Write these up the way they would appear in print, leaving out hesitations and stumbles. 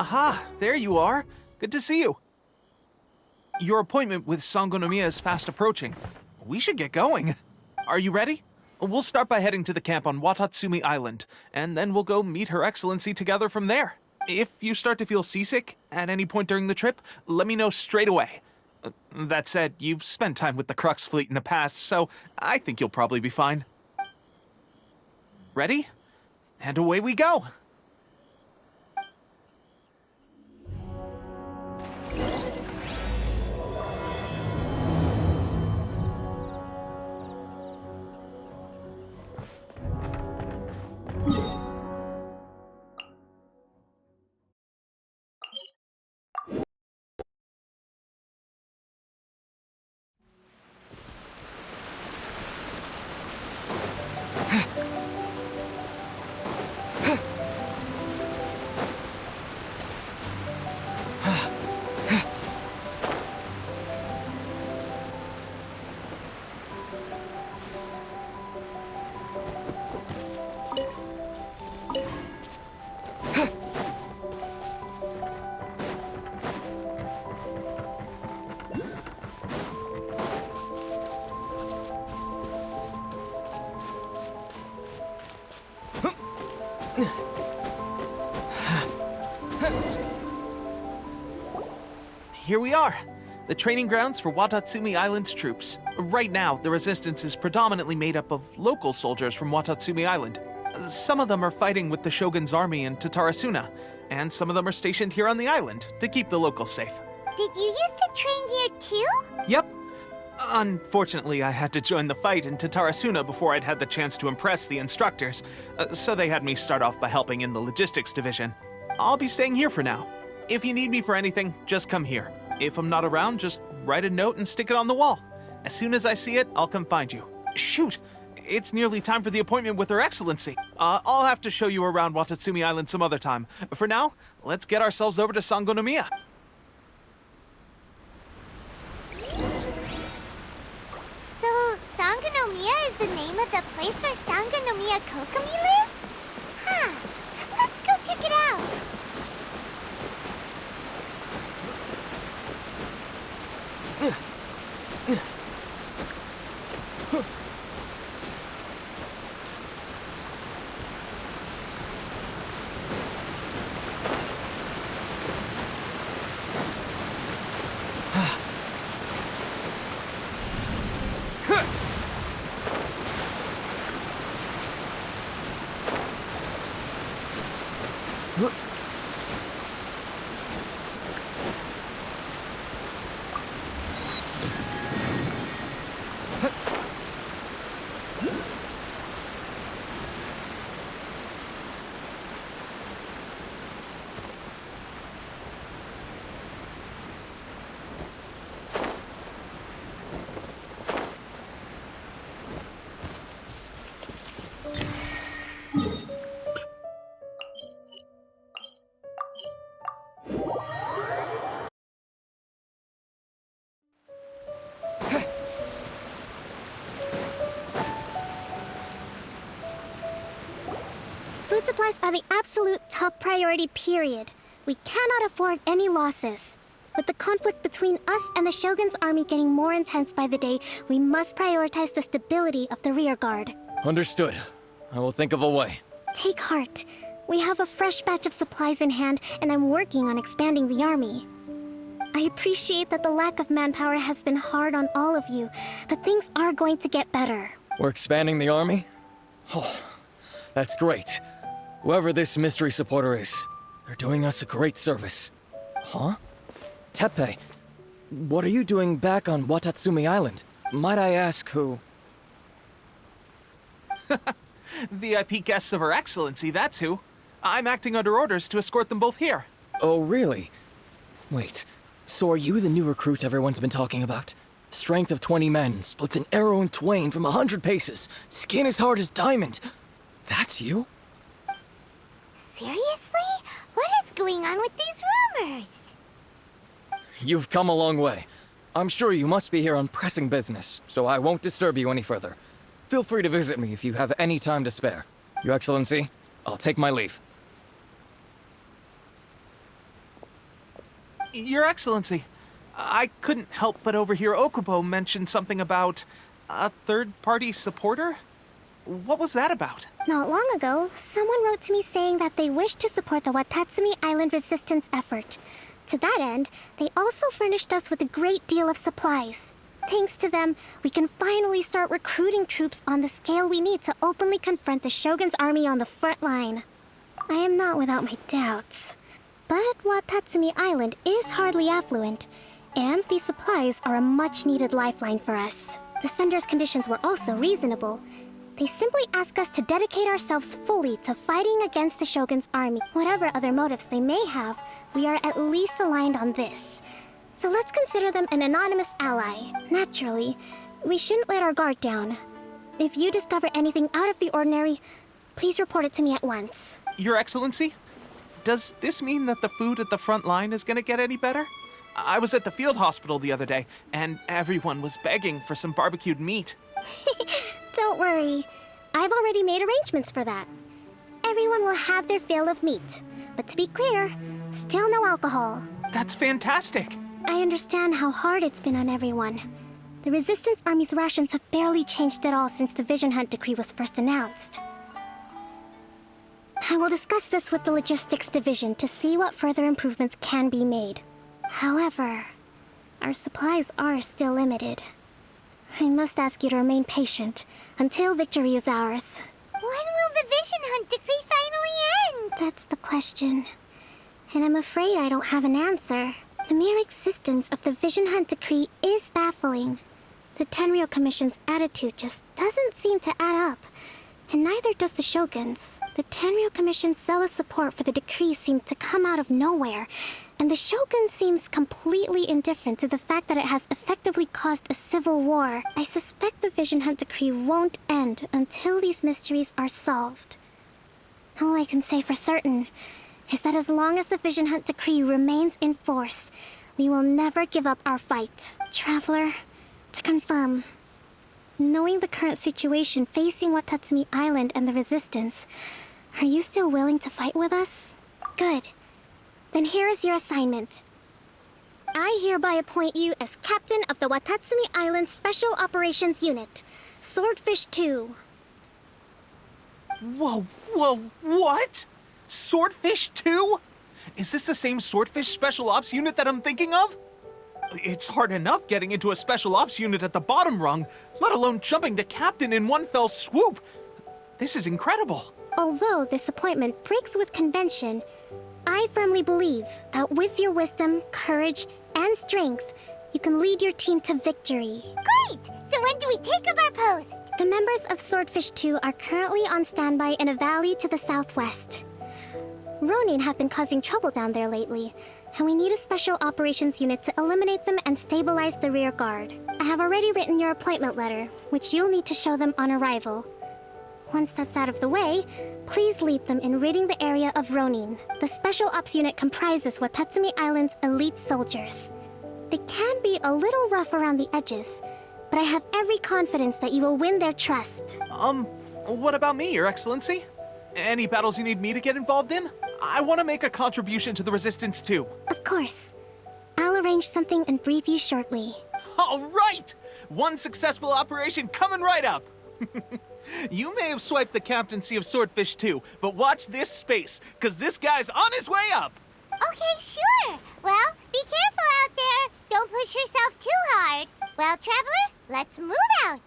Aha, there you are. Good to see you. Your appointment with Sangonomiya is fast approaching. We should get going. Are you ready? We'll start by heading to the camp on Watatsumi Island, and then we'll go meet Her Excellency together from there. If you start to feel seasick at any point during the trip, let me know straight away. That said, you've spent time with the Crux fleet in the past, so I think you'll probably be fine. Ready? And away we go! Here we are, the training grounds for Watatsumi Island's troops. Right now, the resistance is predominantly made up of local soldiers from Watatsumi Island. Some of them are fighting with the Shogun's army in Tatarasuna, and some of them are stationed here on the island to keep the locals safe. Did you used to train here too? Yep. Unfortunately, I had to join the fight in Tatarasuna before I'd had the chance to impress the instructors, so they had me start off by helping in the logistics division. I'll be staying here for now. If you need me for anything, just come here. If I'm not around, just write a note and stick it on the wall. As soon as I see it, I'll come find you. Shoot! It's nearly time for the appointment with Her Excellency. I'll have to show you around Watatsumi Island some other time. For now, let's get ourselves over to Sangonomiya. So, Sangonomiya is the name of the place where Sangonomiya Kokomi lives? Huh. Let's go check it out. Food supplies are the absolute top priority, period. We cannot afford any losses. With the conflict between us and the Shogun's army getting more intense by the day, we must prioritize the stability of the rear guard. Understood. I will think of a way. Take heart. We have a fresh batch of supplies in hand, and I'm working on expanding the army. I appreciate that the lack of manpower has been hard on all of you, but things are going to get better. We're expanding the army? Oh, that's great. Whoever this mystery supporter is, they're doing us a great service. Huh? Teppei, what are you doing back on Watatsumi Island? Might I ask who? VIP guests of Her Excellency, that's who. I'm acting under orders to escort them both here. Oh, really? Wait, so are you the new recruit everyone's been talking about? Strength of 20 men, splits an arrow in twain from 100 paces, skin as hard as diamond. That's you? Seriously? What is going on with these rumors? You've come a long way. I'm sure you must be here on pressing business, so I won't disturb you any further. Feel free to visit me if you have any time to spare. Your Excellency, I'll take my leave. Your Excellency, I couldn't help but overhear Okubo mention something about a third-party supporter? What was that about? Not long ago, someone wrote to me saying that they wished to support the Watatsumi Island resistance effort. To that end, they also furnished us with a great deal of supplies. Thanks to them, we can finally start recruiting troops on the scale we need to openly confront the Shogun's army on the front line. I am not without my doubts. But Watatsumi Island is hardly affluent, and these supplies are a much-needed lifeline for us. The sender's conditions were also reasonable. They simply ask us to dedicate ourselves fully to fighting against the Shogun's army. Whatever other motives they may have, we are at least aligned on this. So let's consider them an anonymous ally. Naturally, we shouldn't let our guard down. If you discover anything out of the ordinary, please report it to me at once. Your Excellency, does this mean that the food at the front line is gonna get any better? I was at the field hospital the other day, and everyone was begging for some barbecued meat. Don't worry. I've already made arrangements for that. Everyone will have their fill of meat. But to be clear, still no alcohol. That's fantastic. I understand how hard it's been on everyone. The Resistance Army's rations have barely changed at all since the Vision Hunt decree was first announced. I will discuss this with the Logistics Division to see what further improvements can be made. However, our supplies are still limited. I must ask you to remain patient until victory is ours. When will the Vision Hunt decree finally end? That's the question. And I'm afraid I don't have an answer. The mere existence of the Vision Hunt decree is baffling. The Tenryou Commission's attitude just doesn't seem to add up. And neither does the Shogun's. The Tenryou Commission's zealous support for the decree seemed to come out of nowhere, and the Shogun seems completely indifferent to the fact that it has effectively caused a civil war. I suspect the Vision Hunt decree won't end until these mysteries are solved. All I can say for certain is that as long as the Vision Hunt decree remains in force, we will never give up our fight. Traveler, to confirm, knowing the current situation facing Watatsumi Island and the Resistance, are you still willing to fight with us? Good. Then here is your assignment. I hereby appoint you as captain of the Watatsumi Island Special Operations Unit, Swordfish II. Whoa, what? Swordfish II? Is this the same Swordfish Special Ops unit that I'm thinking of? It's hard enough getting into a Special Ops unit at the bottom rung, let alone jumping to captain in one fell swoop. This is incredible. Although this appointment breaks with convention, I firmly believe that with your wisdom, courage, and strength, you can lead your team to victory. Great! So when do we take up our post? The members of Swordfish II are currently on standby in a valley to the southwest. Ronin have been causing trouble down there lately, and we need a special operations unit to eliminate them and stabilize the rear guard. I have already written your appointment letter, which you'll need to show them on arrival. Once that's out of the way, please lead them in ridding the area of Ronin. The Special Ops unit comprises Watatsumi Island's elite soldiers. They can be a little rough around the edges, but I have every confidence that you will win their trust. What about me, Your Excellency? Any battles you need me to get involved in? I want to make a contribution to the Resistance too. Of course. I'll arrange something and brief you shortly. All right! One successful operation coming right up! You may have swiped the captaincy of Swordfish II, but watch this space, because this guy's on his way up! Okay, sure. Well, be careful out there. Don't push yourself too hard. Well, Traveler, let's move out.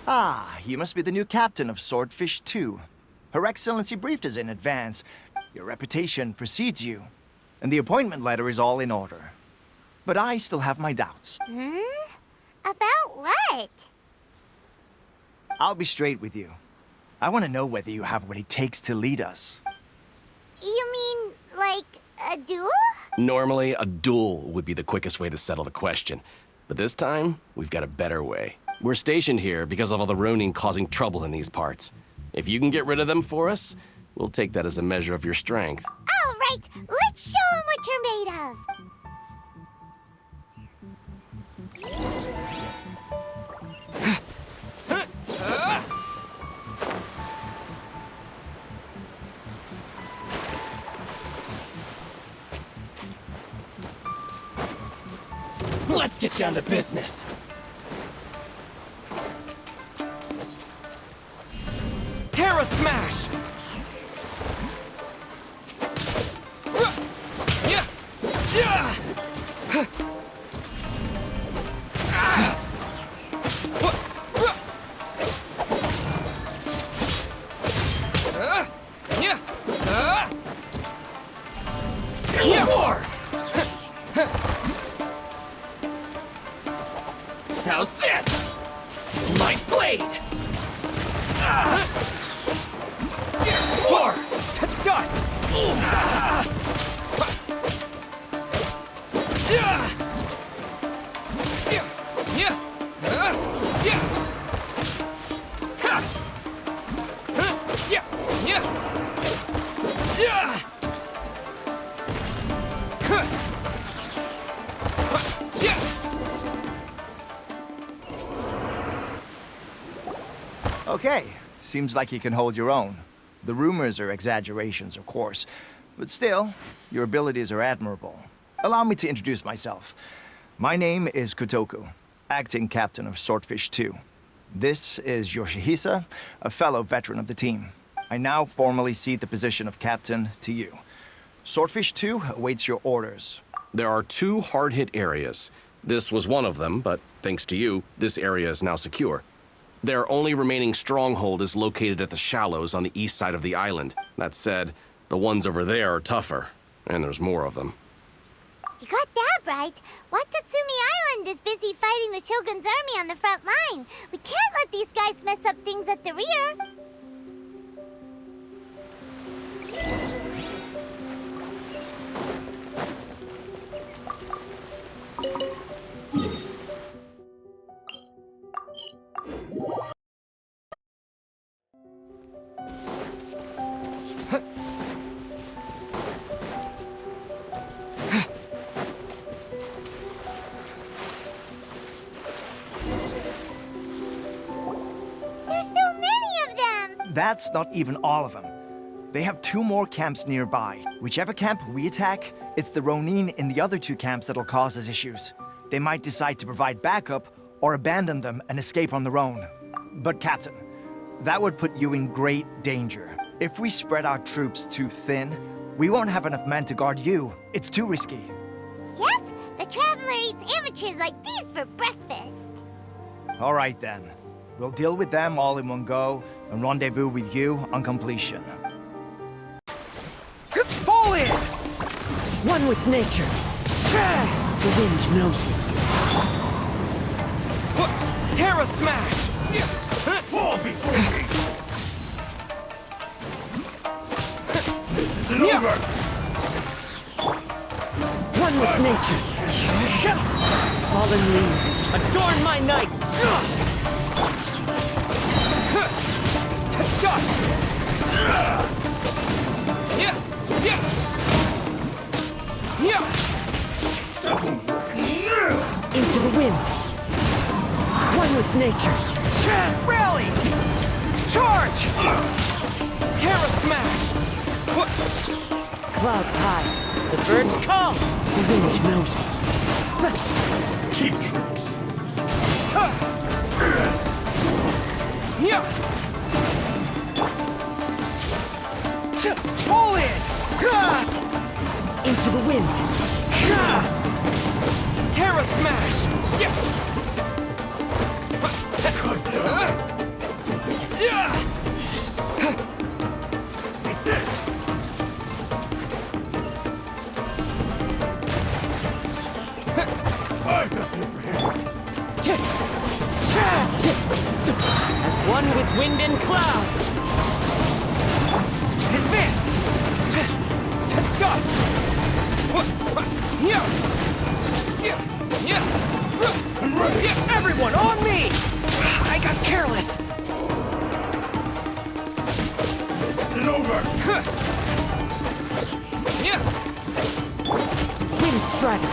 Ah, you must be the new captain of Swordfish II. Her Excellency briefed us in advance. Your reputation precedes you, and the appointment letter is all in order. But I still have my doubts. About what? I'll be straight with you. I want to know whether you have what it takes to lead us. You A duel? Normally, a duel would be the quickest way to settle the question. But this time, we've got a better way. We're stationed here because of all the Ronin causing trouble in these parts. If you can get rid of them for us, we'll take that as a measure of your strength. All right, let's show them what you're made of. Let's get down to business. Terra Smash! How's this? My blade! War to dust! Okay, seems like you can hold your own. The rumors are exaggerations, of course, but still, your abilities are admirable. Allow me to introduce myself. My name is Kotoku, acting captain of Swordfish II. This is Yoshihisa, a fellow veteran of the team. I now formally cede the position of captain to you. Swordfish II awaits your orders. There are 2 hard-hit areas. This was one of them, but thanks to you, this area is now secure. Their only remaining stronghold is located at the shallows on the east side of the island. That said, the ones over there are tougher, and there's more of them. You got that right. Watatsumi Island is busy fighting the Shogun's army on the front line. We can't let these guys mess up things at the rear. There's so many of them! That's not even all of them. They have 2 more camps nearby. Whichever camp we attack, it's the Ronin in the other 2 camps that'll cause us issues. They might decide to provide backup or abandon them and escape on their own. But Captain, that would put you in great danger. If we spread our troops too thin, we won't have enough men to guard you. It's too risky. Yep, the Traveler eats amateurs like these for breakfast. All right then. We'll deal with them all in one go and rendezvous with you on completion. Fall in! One with nature. The wind knows me. Terra Smash! Fall before me! This isn't over! One with nature. Fallen leaves, adorn my night! To dust! Into the wind. One with nature. Rally! Charge! Terra Smash! Clouds high. The birds come. The wind knows me. Cheap tricks. Pull in! Into the wind. Terra Smash! As one with wind and cloud. Advance! To dust! Everyone on me! I got careless. It's over! Wind strategy.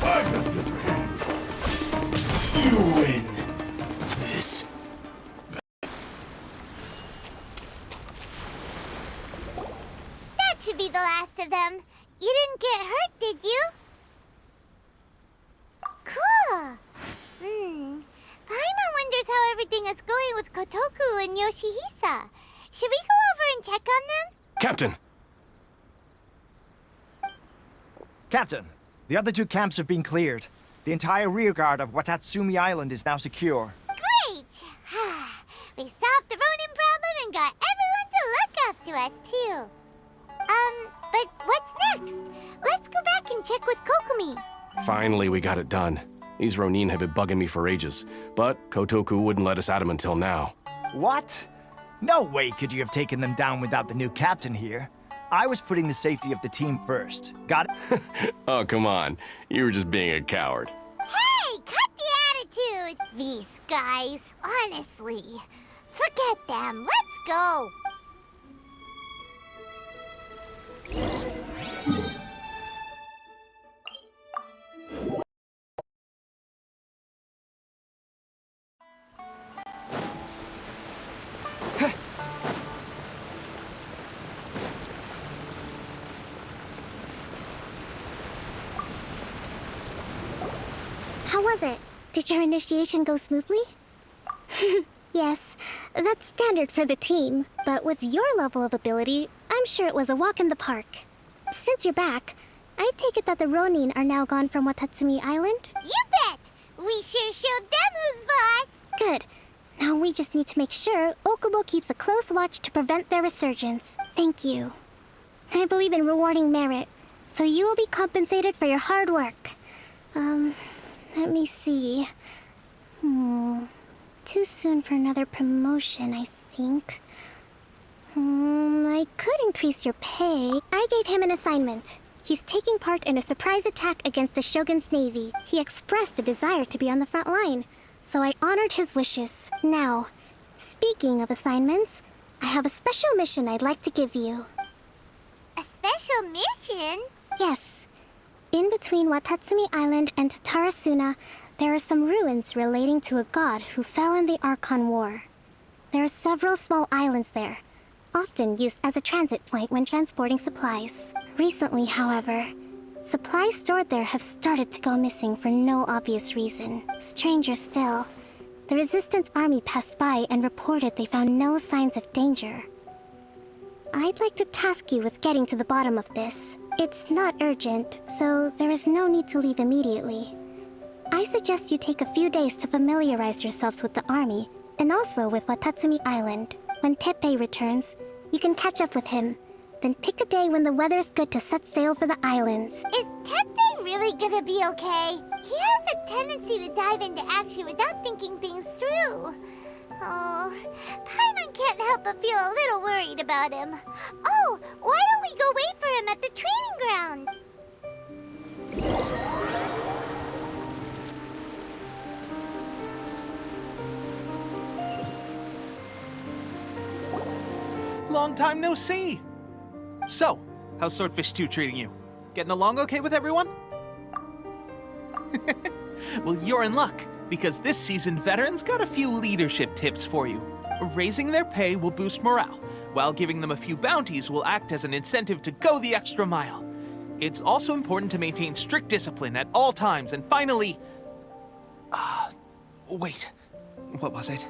I've got the upper hand. You win. This. That should be the last of them. You didn't get hurt, did you? Cool. Paimon wonders how everything is going with Kotoku and Yoshihisa. Should we go over and check on them? Captain! Captain, the other two camps have been cleared. The entire rearguard of Watatsumi Island is now secure. Great! We solved the Ronin problem and got everyone to look after us, too. But what's next? Let's go back and check with Kokumi. Finally, we got it done. These Ronin have been bugging me for ages, but Kotoku wouldn't let us at him until now. What? No way could you have taken them down without the new captain here. I was putting the safety of the team first. Got it? Oh, come on. You were just being a coward. Hey, cut the attitude! These guys, honestly. Forget them. Let's go. How was it? Did your initiation go smoothly? Yes, that's standard for the team. But with your level of ability, I'm sure it was a walk in the park. Since you're back, I take it that the Ronin are now gone from Watatsumi Island? You bet! We sure showed them who's boss! Good. Now we just need to make sure Okubo keeps a close watch to prevent their resurgence. Thank you. I believe in rewarding merit, so you will be compensated for your hard work. Let me see. Too soon for another promotion, I think. I could increase your pay. I gave him an assignment. He's taking part in a surprise attack against the Shogun's navy. He expressed a desire to be on the front line, so I honored his wishes. Now, speaking of assignments, I have a special mission I'd like to give you. A special mission? Yes. In between Watatsumi Island and Tarasuna, there are some ruins relating to a god who fell in the Archon War. There are several small islands there, often used as a transit point when transporting supplies. Recently, however, supplies stored there have started to go missing for no obvious reason. Stranger still, the Resistance Army passed by and reported they found no signs of danger. I'd like to task you with getting to the bottom of this. It's not urgent, so there is no need to leave immediately. I suggest you take a few days to familiarize yourselves with the army, and also with Watatsumi Island. When Teppei returns, you can catch up with him. Then pick a day when the weather's good to set sail for the islands. Is Teppei really gonna be okay? He has a tendency to dive into action without thinking things through. Oh, Paimon can't help but feel a little worried about him. Oh, why don't we go wait for him at the training ground? Long time no see! So, how's Swordfish II treating you? Getting along okay with everyone? Well, you're in luck, because this seasoned veterans got a few leadership tips for you. Raising their pay will boost morale, while giving them a few bounties will act as an incentive to go the extra mile. It's also important to maintain strict discipline at all times, and finally... wait. What was it?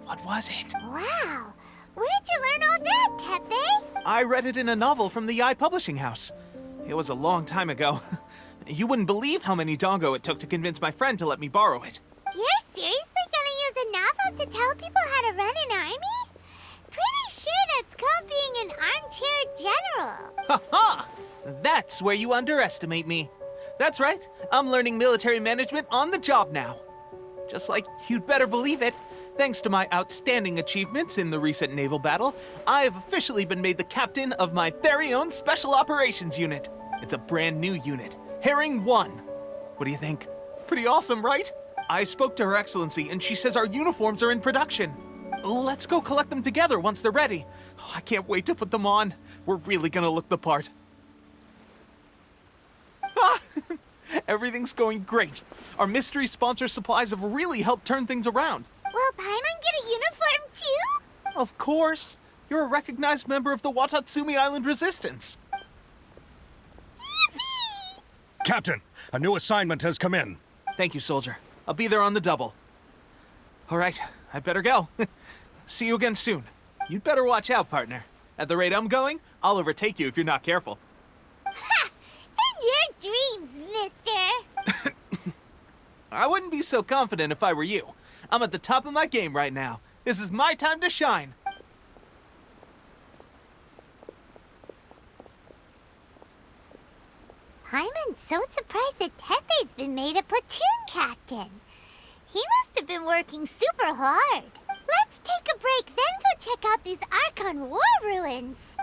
What was it? Wow, where'd you learn all that, Teppei? I read it in a novel from the Eye Publishing House. It was a long time ago. You wouldn't believe how many dongo it took to convince my friend to let me borrow it. You're seriously gonna use a novel to tell people how to run an army? Pretty sure that's called being an armchair general. Ha! That's where you underestimate me. That's right, I'm learning military management on the job now. Just like you'd better believe it, thanks to my outstanding achievements in the recent naval battle, I have officially been made the captain of my very own Special Operations Unit. It's a brand new unit, Herring 1. What do you think? Pretty awesome, right? I spoke to Her Excellency and she says our uniforms are in production. Let's go collect them together once they're ready. I can't wait to put them on. We're really gonna look the part. Everything's going great. Our mystery sponsor supplies have really helped turn things around. Will Paimon get a uniform too? Of course. You're a recognized member of the Watatsumi Island Resistance. Yippee! Captain, a new assignment has come in. Thank you, soldier. I'll be there on the double. All right, I better go. See you again soon. You'd better watch out, partner. At the rate I'm going, I'll overtake you if you're not careful. Ha! In your dreams, mister! I wouldn't be so confident if I were you. I'm at the top of my game right now. This is my time to shine. Paimon's so surprised that Tepe's been made a platoon captain. He must have been working super hard. Let's take a break, then go check out these Archon War ruins.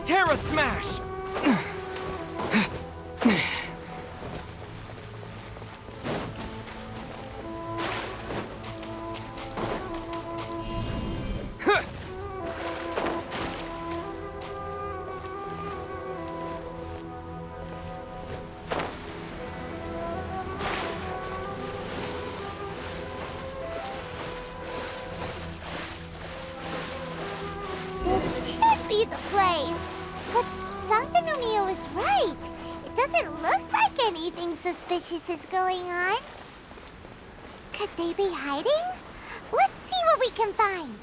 Terra Smash! This should be the place. But Sanganumio is right. It doesn't look like anything suspicious is going on. Could they be hiding? Let's see what we can find.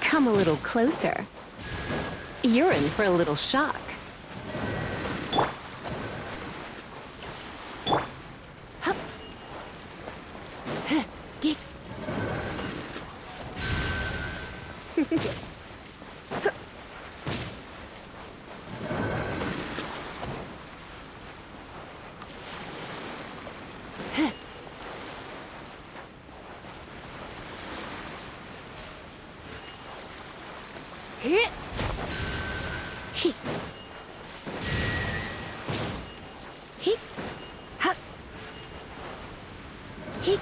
Come a little closer. You're in for a little shock. Hup. Huh. Geek. Hit. He. He. Hup. He.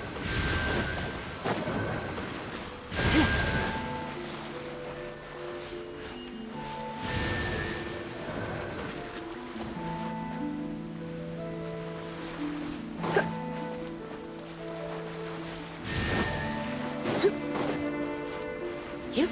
You